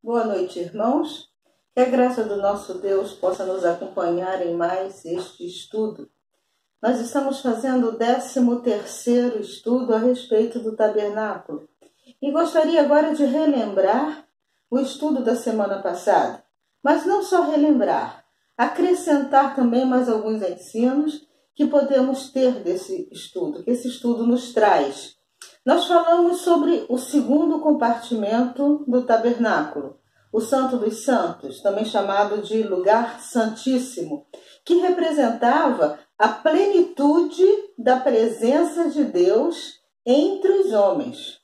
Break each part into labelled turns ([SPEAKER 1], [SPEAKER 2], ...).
[SPEAKER 1] Boa noite, irmãos. Que a graça do nosso Deus possa nos acompanhar em mais este estudo. Nós estamos fazendo o 13º estudo a respeito do tabernáculo. E gostaria agora de relembrar o estudo da semana passada. Mas não só relembrar, acrescentar também mais alguns ensinos que podemos ter desse estudo, que esse estudo nos traz. Nós falamos sobre o segundo compartimento do tabernáculo, o Santo dos Santos, também chamado de lugar santíssimo, que representava a plenitude da presença de Deus entre os homens.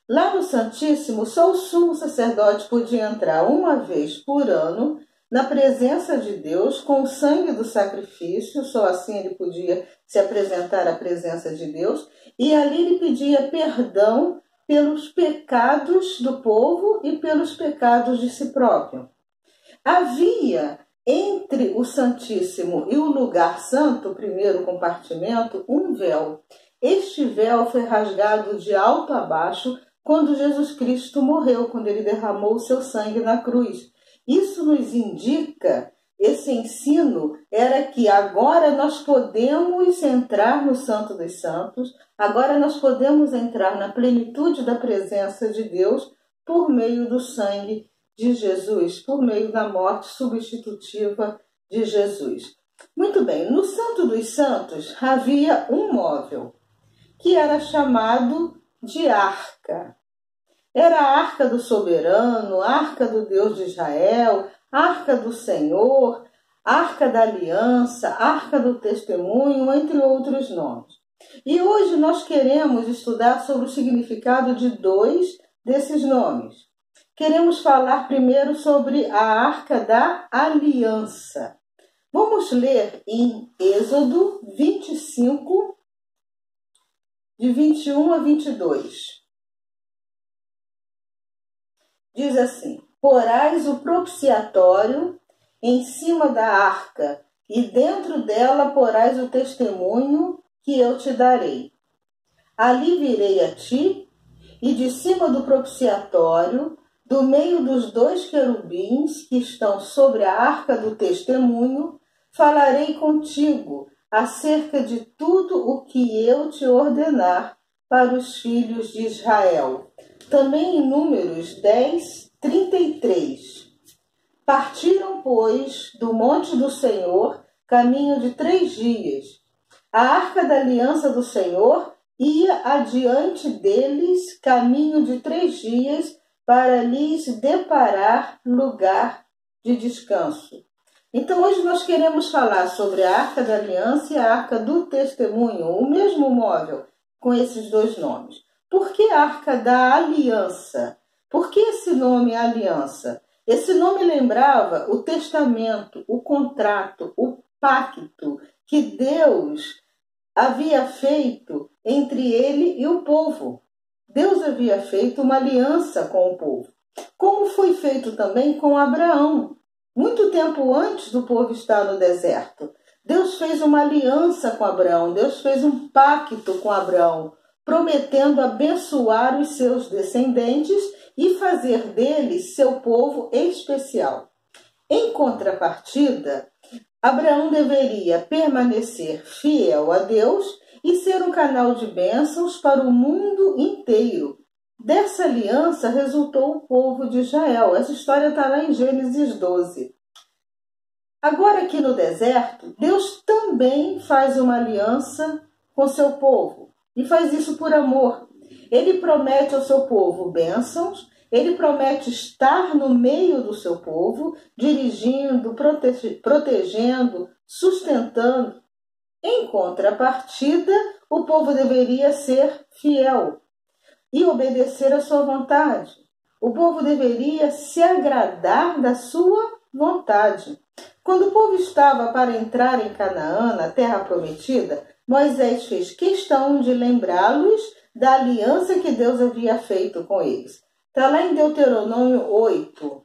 [SPEAKER 1] Lá no Santíssimo, só o sumo sacerdote podia entrar uma vez por ano na presença de Deus com o sangue do sacrifício, só assim ele podia se apresentar à presença de Deus, e ali ele pedia perdão pelos pecados do povo e pelos pecados de si próprio. Havia entre o Santíssimo e o lugar santo, o primeiro compartimento, um véu. Este véu foi rasgado de alto a baixo quando Jesus Cristo morreu, quando ele derramou o seu sangue na cruz. Isso nos indica, esse ensino era que agora nós podemos entrar no Santo dos Santos, agora nós podemos entrar na plenitude da presença de Deus por meio do sangue de Jesus, por meio da morte substitutiva de Jesus. Muito bem, no Santo dos Santos havia um móvel, que era chamado de arca. Era a arca do soberano, a arca do Deus de Israel, a arca do Senhor, a arca da aliança, a arca do testemunho, entre outros nomes. E hoje nós queremos estudar sobre o significado de dois desses nomes. Queremos falar primeiro sobre a arca da aliança. Vamos ler em Êxodo 25, de 21 a 22. Diz assim: porás o propiciatório em cima da arca, e dentro dela porás o testemunho que eu te darei. Ali virei a ti, e de cima do propiciatório, do meio dos dois querubins que estão sobre a arca do testemunho, falarei contigo acerca de tudo o que eu te ordenar para os filhos de Israel. Também em Números 10, 33. Partiram, pois, do monte do Senhor, caminho de 3 dias. A arca da aliança do Senhor ia adiante deles, caminho de 3 dias, para lhes deparar lugar de descanso. Então, hoje nós queremos falar sobre a arca da aliança e a arca do testemunho, o mesmo móvel, com esses dois nomes. Por que arca da aliança? Por que esse nome aliança? Esse nome lembrava o testamento, o contrato, o pacto que Deus havia feito entre ele e o povo. Deus havia feito uma aliança com o povo, como foi feito também com Abraão. Muito tempo antes do povo estar no deserto, Deus fez uma aliança com Abraão, Deus fez um pacto com Abraão, prometendo abençoar os seus descendentes e fazer deles seu povo especial. Em contrapartida, Abraão deveria permanecer fiel a Deus e ser um canal de bênçãos para o mundo inteiro. Dessa aliança resultou o povo de Israel. Essa história está lá em Gênesis 12. Agora aqui no deserto, Deus também faz uma aliança com seu povo. E faz isso por amor. Ele promete ao seu povo bênçãos, ele promete estar no meio do seu povo, dirigindo, protegendo, sustentando. Em contrapartida, o povo deveria ser fiel e obedecer à sua vontade. O povo deveria se agradar da sua vontade. Quando o povo estava para entrar em Canaã, na terra prometida, Moisés fez questão de lembrá-los da aliança que Deus havia feito com eles. Está lá em Deuteronômio 8,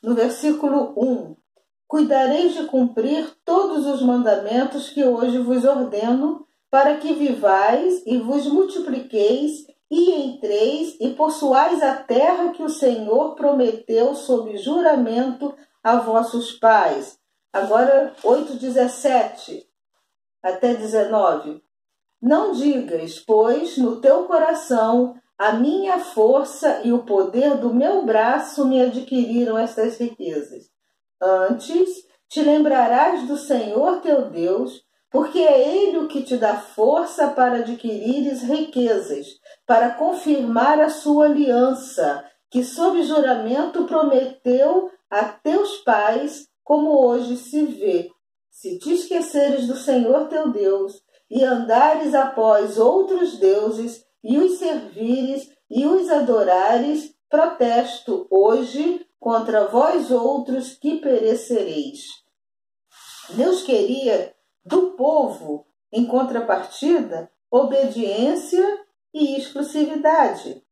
[SPEAKER 1] no versículo 1. Cuidareis de cumprir todos os mandamentos que hoje vos ordeno, para que vivais e vos multipliqueis e entreis e possuais a terra que o Senhor prometeu sob juramento a vossos pais. Agora 8:17 até 19. Não digas, pois, no teu coração, a minha força e o poder do meu braço me adquiriram estas riquezas. Antes, te lembrarás do Senhor teu Deus, porque é Ele o que te dá força para adquirires riquezas, para confirmar a sua aliança, que sob juramento prometeu a teus pais, como hoje se vê. Se te esqueceres do Senhor teu Deus, e andares após outros deuses, e os servires, e os adorares, protesto hoje contra vós outros que perecereis. Deus queria do povo, em contrapartida, obediência e exclusividade,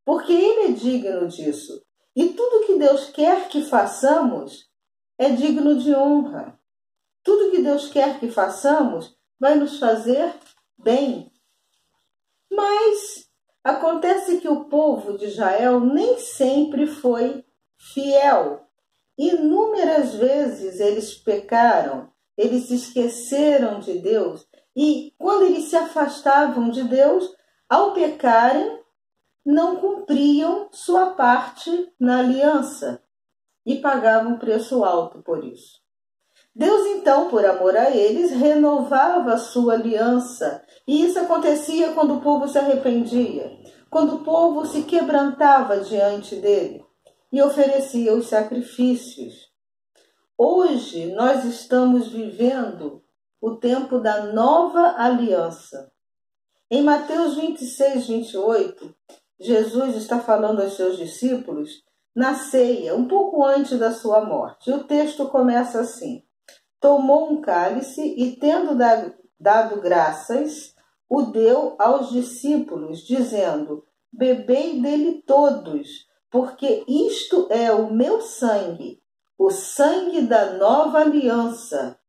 [SPEAKER 1] porque Ele é digno disso. E tudo que Deus quer que façamos é digno de honra. Tudo que Deus quer que façamos vai nos fazer bem. Mas acontece que o povo de Israel nem sempre foi fiel. Inúmeras vezes eles pecaram, eles se esqueceram de Deus. E quando eles se afastavam de Deus, ao pecarem, não cumpriam sua parte na aliança e pagavam preço alto por isso. Deus, então, por amor a eles, renovava a sua aliança. E isso acontecia quando o povo se arrependia, quando o povo se quebrantava diante dele e oferecia os sacrifícios. Hoje nós estamos vivendo o tempo da nova aliança. Em Mateus 26:28, Jesus está falando aos seus discípulos na ceia, um pouco antes da sua morte. E o texto começa assim: tomou um cálice e, tendo dado graças, o deu aos discípulos, dizendo: bebei dele todos, porque isto é o meu sangue, o sangue da nova aliança,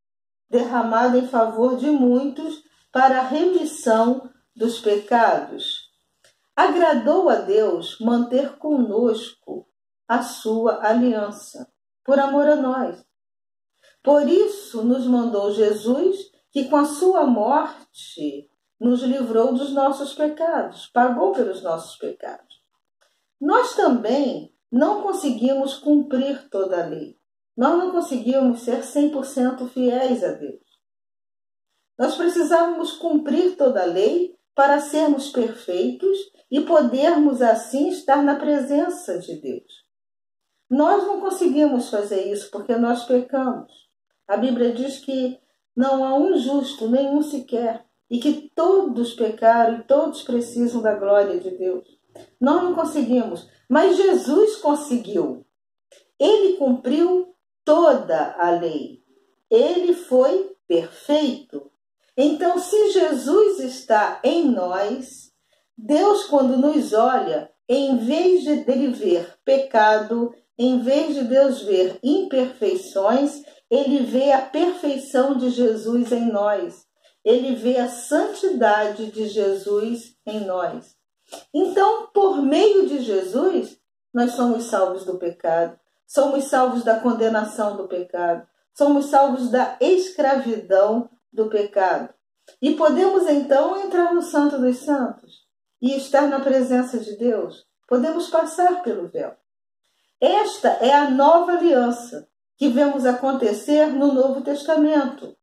[SPEAKER 1] derramado em favor de muitos para a remissão dos pecados. Agradou a Deus manter conosco a sua aliança, por amor a nós. Por isso nos mandou Jesus, que com a sua morte nos livrou dos nossos pecados, pagou pelos nossos pecados. Nós também não conseguimos cumprir toda a lei. Nós não conseguimos ser 100% fiéis a Deus. Nós precisávamos cumprir toda a lei para sermos perfeitos e podermos assim estar na presença de Deus. Nós não conseguimos fazer isso porque nós pecamos. A Bíblia diz que não há um justo, nenhum sequer, e que todos pecaram e todos precisam da glória de Deus. Nós não conseguimos, mas Jesus conseguiu. Ele cumpriu toda a lei. Ele foi perfeito. Então, se Jesus está em nós, Deus, quando nos olha, em vez de ele ver pecado, em vez de Deus ver imperfeições, ele vê a perfeição de Jesus em nós. Ele vê a santidade de Jesus em nós. Então, por meio de Jesus, nós somos salvos do pecado, somos salvos da condenação do pecado, somos salvos da escravidão do pecado. E podemos então entrar no Santo dos Santos e estar na presença de Deus. Podemos passar pelo véu. Esta é a nova aliança que vemos acontecer no Novo Testamento.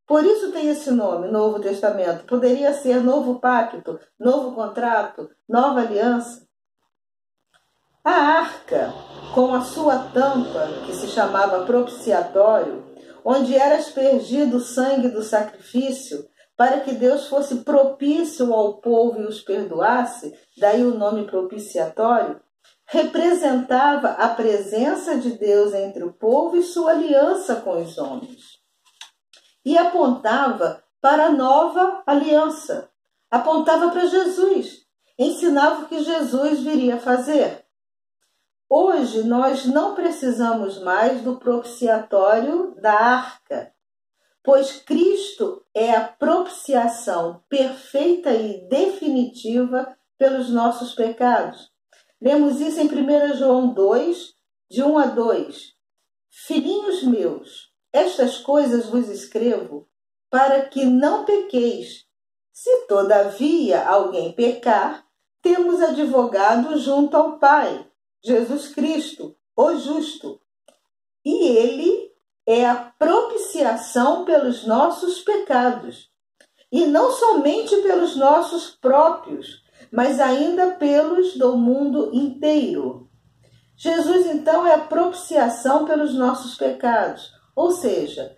[SPEAKER 1] Por isso tem esse nome, Novo Testamento. Poderia ser novo pacto, novo contrato, nova aliança. A arca, com a sua tampa, que se chamava propiciatório, onde era aspergido o sangue do sacrifício, para que Deus fosse propício ao povo e os perdoasse, daí o nome propiciatório, representava a presença de Deus entre o povo e sua aliança com os homens. E apontava para a nova aliança, apontava para Jesus, ensinava o que Jesus viria fazer. Hoje nós não precisamos mais do propiciatório da arca, pois Cristo é a propiciação perfeita e definitiva pelos nossos pecados. Lemos isso em 1 João 2, de 1 a 2. Filhinhos meus, estas coisas vos escrevo para que não pequeis. Se todavia alguém pecar, temos advogado junto ao Pai, Jesus Cristo, o justo. E ele é a propiciação pelos nossos pecados. E não somente pelos nossos próprios, mas ainda pelos do mundo inteiro. Jesus, então, é a propiciação pelos nossos pecados. Ou seja,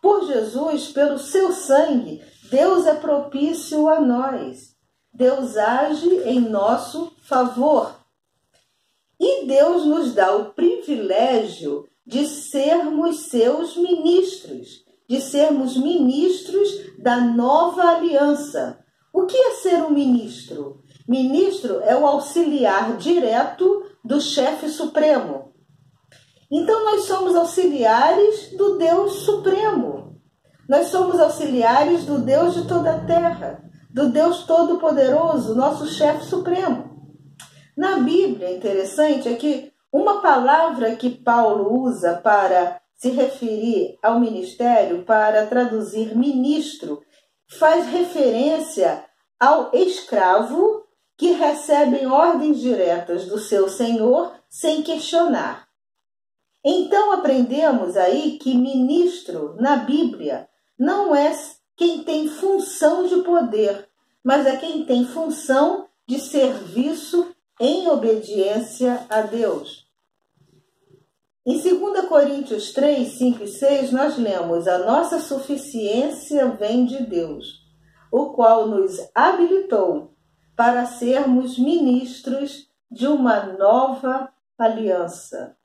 [SPEAKER 1] por Jesus, pelo seu sangue, Deus é propício a nós. Deus age em nosso favor. E Deus nos dá o privilégio de sermos seus ministros, de sermos ministros da nova aliança. O que é ser um ministro? Ministro é o auxiliar direto do chefe supremo. Então nós somos auxiliares do Deus supremo. Nós somos auxiliares do Deus de toda a terra, do Deus todo-poderoso, nosso chefe supremo. Na Bíblia, interessante é que uma palavra que Paulo usa para se referir ao ministério, para traduzir ministro, faz referência ao escravo que recebe ordens diretas do seu senhor sem questionar. Então aprendemos aí que ministro na Bíblia não é quem tem função de poder, mas é quem tem função de serviço em obediência a Deus. Em 2 Coríntios 3, 5 e 6, nós lemos: a nossa suficiência vem de Deus, o qual nos habilitou para sermos ministros de uma nova aliança.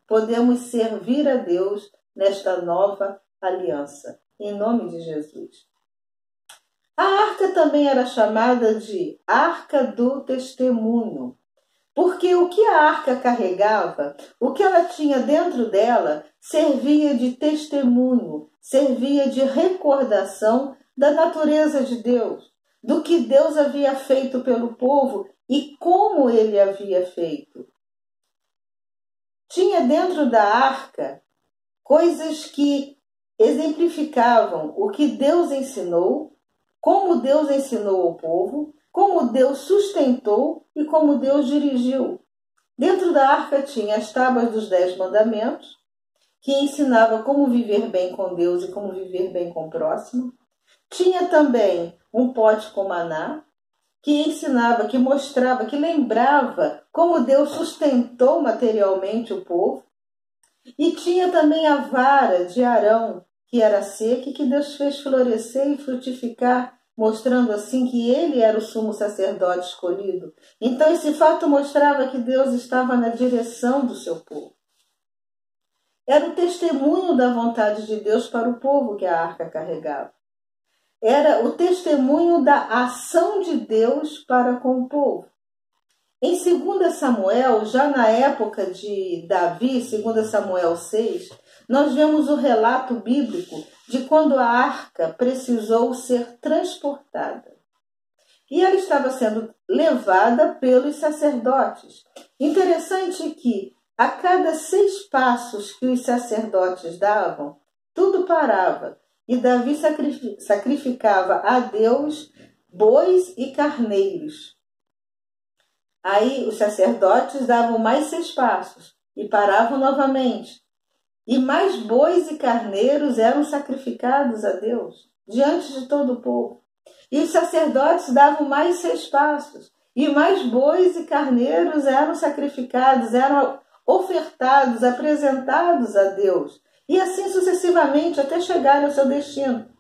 [SPEAKER 1] Podemos servir a Deus nesta nova aliança, em nome de Jesus. A arca também era chamada de Arca do Testemunho, porque o que a arca carregava, o que ela tinha dentro dela, servia de testemunho, servia de recordação da natureza de Deus, do que Deus havia feito pelo povo e como ele havia feito. Tinha dentro da arca coisas que exemplificavam o que Deus ensinou, como Deus ensinou ao povo, como Deus sustentou e como Deus dirigiu. Dentro da arca tinha as tábuas dos 10 mandamentos, que ensinava como viver bem com Deus e como viver bem com o próximo. Tinha também um pote com maná, que ensinava, que mostrava, que lembrava como Deus sustentou materialmente o povo. E tinha também a vara de Arão, que era seca e que Deus fez florescer e frutificar, mostrando assim que ele era o sumo sacerdote escolhido. Então esse fato mostrava que Deus estava na direção do seu povo. Era o testemunho da vontade de Deus para o povo que a arca carregava. Era o testemunho da ação de Deus para com o povo. Em 2 Samuel, já na época de Davi, 2 Samuel 6, nós vemos o relato bíblico de quando a arca precisou ser transportada. E ela estava sendo levada pelos sacerdotes. Interessante que a cada 6 passos que os sacerdotes davam, tudo parava. E Davi sacrificava a Deus bois e carneiros. Aí os sacerdotes davam mais 6 passos e paravam novamente. E mais bois e carneiros eram sacrificados a Deus, diante de todo o povo. E os sacerdotes davam mais 6 passos. E mais bois e carneiros eram sacrificados, eram ofertados, apresentados a Deus. E assim sucessivamente, até chegar ao seu destino.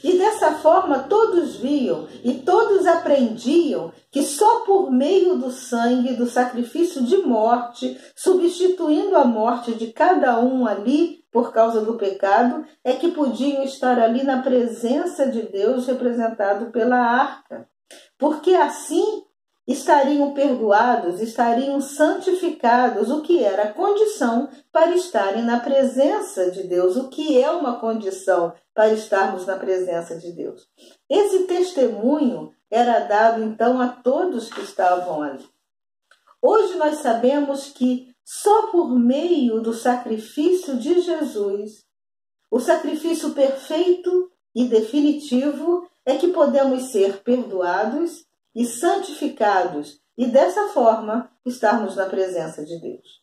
[SPEAKER 1] E dessa forma todos viam e todos aprendiam que só por meio do sangue, do sacrifício de morte, substituindo a morte de cada um ali por causa do pecado, é que podiam estar ali na presença de Deus representado pela arca. Porque assim estariam perdoados, estariam santificados, o que era a condição para estarem na presença de Deus, o que é uma condição para estarmos na presença de Deus. Esse testemunho era dado então a todos que estavam ali. Hoje nós sabemos que só por meio do sacrifício de Jesus, o sacrifício perfeito e definitivo, é que podemos ser perdoados e santificados e dessa forma estarmos na presença de Deus.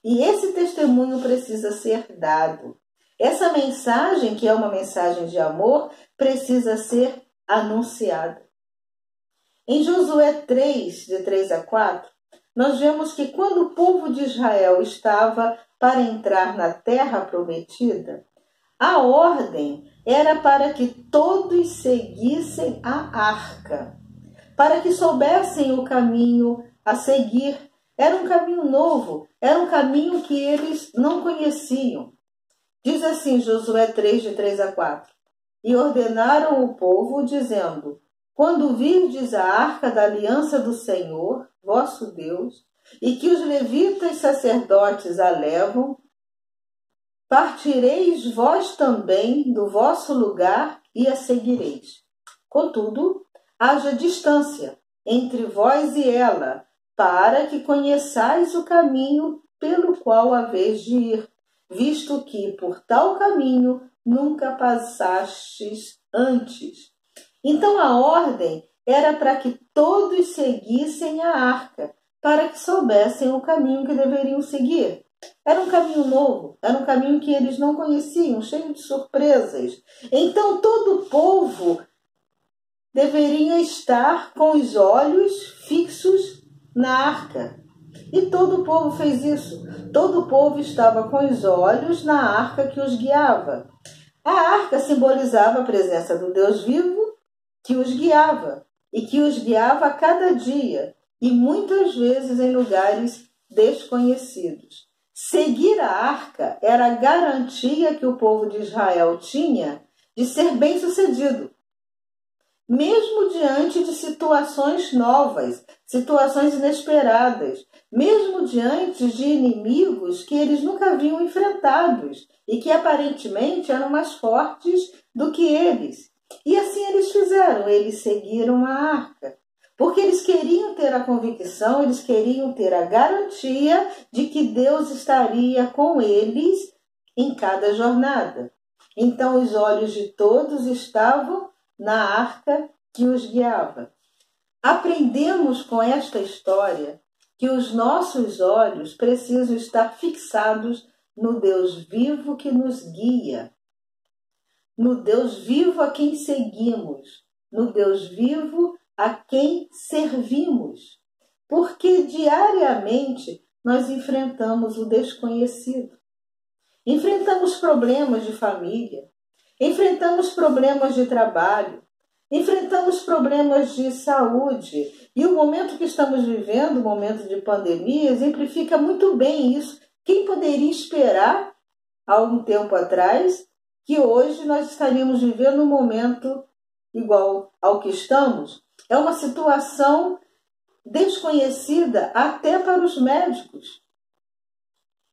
[SPEAKER 1] E esse testemunho precisa ser dado. Essa mensagem, que é uma mensagem de amor, precisa ser anunciada. Em Josué 3, de 3 a 4, nós vemos que quando o povo de Israel estava para entrar na terra prometida, a ordem era para que todos seguissem a arca, para que soubessem o caminho a seguir. Era um caminho novo, era um caminho que eles não conheciam. Diz assim Josué 3, de 3 a 4. E ordenaram o povo, dizendo: quando virdes a arca da aliança do Senhor, vosso Deus, e que os levitas sacerdotes a levam, partireis vós também do vosso lugar e a seguireis. Contudo, haja distância entre vós e ela, para que conheçais o caminho pelo qual haveis de ir, visto que por tal caminho nunca passastes antes. Então a ordem era para que todos seguissem a arca, para que soubessem o caminho que deveriam seguir. Era um caminho novo, era um caminho que eles não conheciam, cheio de surpresas. Então todo o povo deveria estar com os olhos fixos na arca. E todo o povo fez isso. Todo o povo estava com os olhos na arca que os guiava. A arca simbolizava a presença do Deus vivo que os guiava, e que os guiava a cada dia, e muitas vezes em lugares desconhecidos. Seguir a arca era a garantia que o povo de Israel tinha de ser bem-sucedido, mesmo diante de situações novas, situações inesperadas, mesmo diante de inimigos que eles nunca haviam enfrentados e que aparentemente eram mais fortes do que eles. E assim eles fizeram, eles seguiram a arca, porque eles queriam ter a convicção, eles queriam ter a garantia de que Deus estaria com eles em cada jornada. Então os olhos de todos estavam na arca que os guiava. Aprendemos com esta história que os nossos olhos precisam estar fixados no Deus vivo que nos guia, no Deus vivo a quem seguimos, no Deus vivo a quem servimos, porque diariamente nós enfrentamos o desconhecido, enfrentamos problemas de família, enfrentamos problemas de trabalho, enfrentamos problemas de saúde, e o momento que estamos vivendo, o momento de pandemia, exemplifica muito bem isso. Quem poderia esperar, há algum tempo atrás, que hoje nós estaríamos vivendo um momento igual ao que estamos? É uma situação desconhecida até para os médicos.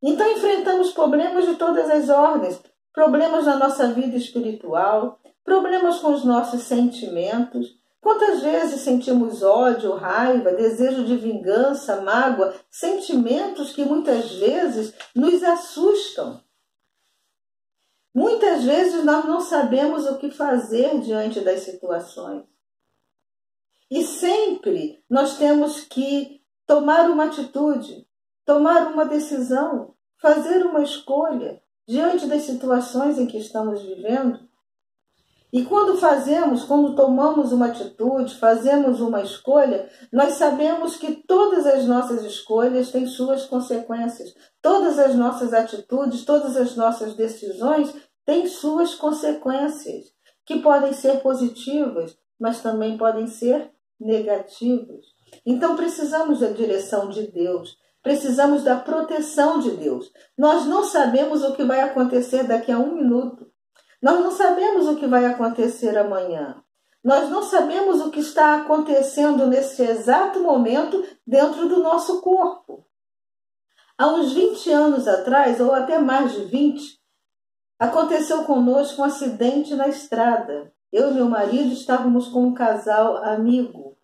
[SPEAKER 1] Então enfrentamos problemas de todas as ordens, problemas na nossa vida espiritual, problemas com os nossos sentimentos. Quantas vezes sentimos ódio, raiva, desejo de vingança, mágoa, sentimentos que muitas vezes nos assustam. Muitas vezes nós não sabemos o que fazer diante das situações. E sempre nós temos que tomar uma atitude, tomar uma decisão, fazer uma escolha diante das situações em que estamos vivendo. E quando tomamos uma atitude, fazemos uma escolha, nós sabemos que todas as nossas escolhas têm suas consequências. Todas as nossas atitudes, todas as nossas decisões têm suas consequências, que podem ser positivas, mas também podem ser negativas. Então precisamos da direção de Deus, precisamos da proteção de Deus. Nós não sabemos o que vai acontecer daqui a um minuto. Nós não sabemos o que vai acontecer amanhã. Nós não sabemos o que está acontecendo nesse exato momento dentro do nosso corpo. Há uns 20 anos atrás, ou até mais de 20, aconteceu conosco um acidente na estrada. Eu e meu marido estávamos com um casal amigo.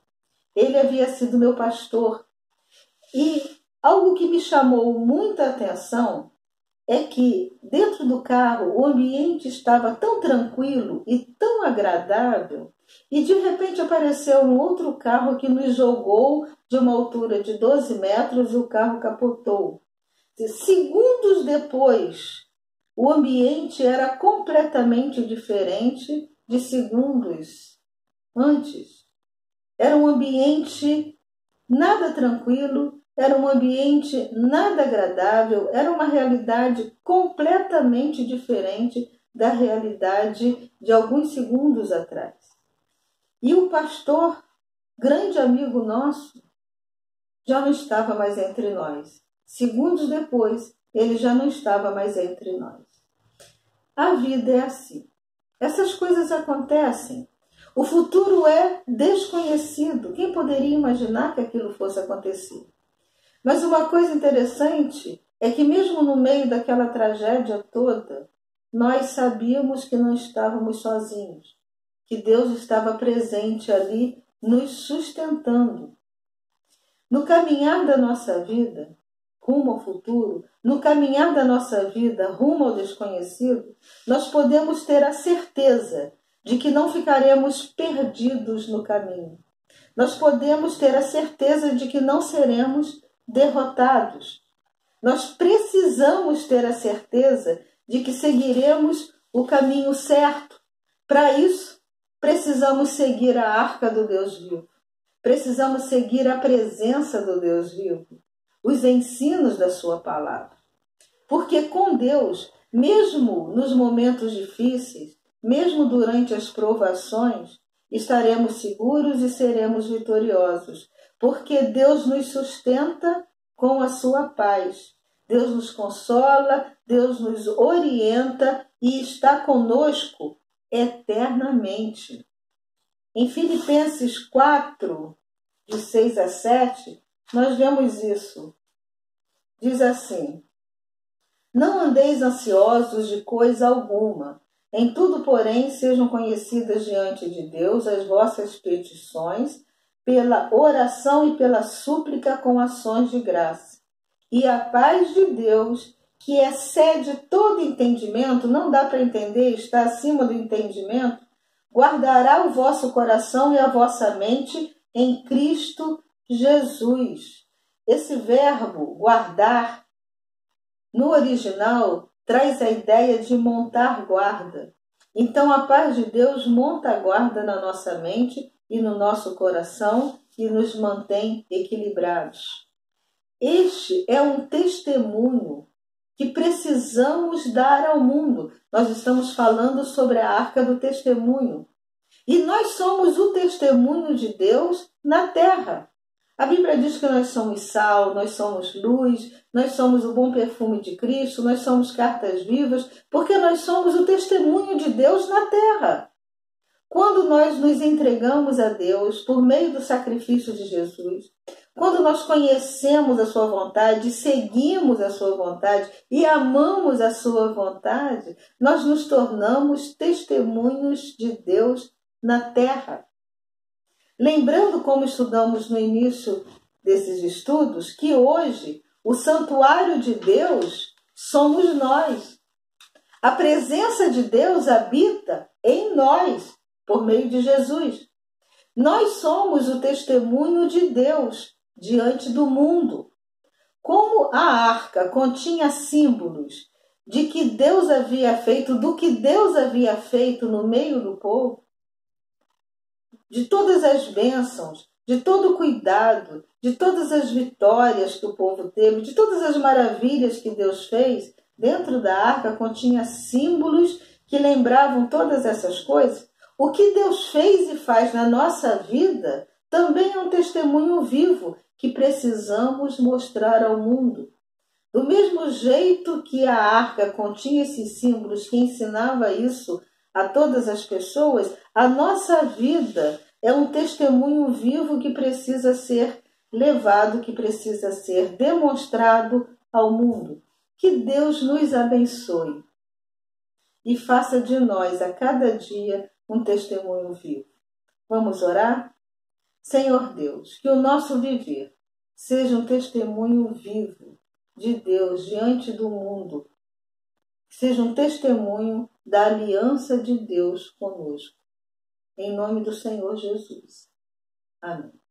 [SPEAKER 1] Ele havia sido meu pastor. E algo que me chamou muita atenção é que dentro do carro o ambiente estava tão tranquilo e tão agradável, e de repente apareceu um outro carro que nos jogou de uma altura de 12 metros e o carro capotou. Segundos depois, o ambiente era completamente diferente de segundos antes. Era um ambiente nada tranquilo, era um ambiente nada agradável, era uma realidade completamente diferente da realidade de alguns segundos atrás. E o pastor, grande amigo nosso, já não estava mais entre nós. Segundos depois, ele já não estava mais entre nós. A vida é assim. Essas coisas acontecem. O futuro é desconhecido. Quem poderia imaginar que aquilo fosse acontecer? Mas uma coisa interessante é que mesmo no meio daquela tragédia toda, nós sabíamos que não estávamos sozinhos, que Deus estava presente ali, nos sustentando. No caminhar da nossa vida, rumo ao futuro, no caminhar da nossa vida, rumo ao desconhecido, nós podemos ter a certeza de que não ficaremos perdidos no caminho. Nós podemos ter a certeza de que não seremos derrotados. Nós precisamos ter a certeza de que seguiremos o caminho certo. Para isso, precisamos seguir a arca do Deus vivo. Precisamos seguir a presença do Deus vivo, os ensinos da sua palavra. Porque com Deus, mesmo nos momentos difíceis, mesmo durante as provações, estaremos seguros e seremos vitoriosos, porque Deus nos sustenta com a sua paz. Deus nos consola, Deus nos orienta e está conosco eternamente. Em Filipenses 4, de 6 a 7, nós vemos isso. Diz assim: Não andeis ansiosos de coisa alguma. Em tudo, porém, sejam conhecidas diante de Deus as vossas petições, pela oração e pela súplica com ações de graça. E a paz de Deus, que excede todo entendimento, não dá para entender, está acima do entendimento, guardará o vosso coração e a vossa mente em Cristo Jesus. Esse verbo, guardar, no original, traz a ideia de montar guarda. Então, a paz de Deus monta guarda na nossa mente e no nosso coração e nos mantém equilibrados. Este é um testemunho que precisamos dar ao mundo. Nós estamos falando sobre a arca do testemunho. E nós somos o testemunho de Deus na terra. A Bíblia diz que nós somos sal, nós somos luz, nós somos o bom perfume de Cristo, nós somos cartas vivas, porque nós somos o testemunho de Deus na terra. Quando nós nos entregamos a Deus por meio do sacrifício de Jesus, quando nós conhecemos a sua vontade, seguimos a sua vontade e amamos a sua vontade, nós nos tornamos testemunhos de Deus na terra. Lembrando, como estudamos no início desses estudos, que hoje o santuário de Deus somos nós. A presença de Deus habita em nós, por meio de Jesus. Nós somos o testemunho de Deus diante do mundo. Como a arca continha símbolos de que Deus havia feito, do que Deus havia feito no meio do povo, de todas as bênçãos, de todo o cuidado, de todas as vitórias que o povo teve, de todas as maravilhas que Deus fez, dentro da arca continha símbolos que lembravam todas essas coisas. O que Deus fez e faz na nossa vida também é um testemunho vivo que precisamos mostrar ao mundo. Do mesmo jeito que a arca continha esses símbolos que ensinava isso a todas as pessoas, a nossa vida é um testemunho vivo que precisa ser levado, que precisa ser demonstrado ao mundo. Que Deus nos abençoe e faça de nós, a cada dia, um testemunho vivo. Vamos orar? Senhor Deus, que o nosso viver seja um testemunho vivo de Deus diante do mundo, seja um testemunho da aliança de Deus conosco. Em nome do Senhor Jesus. Amém.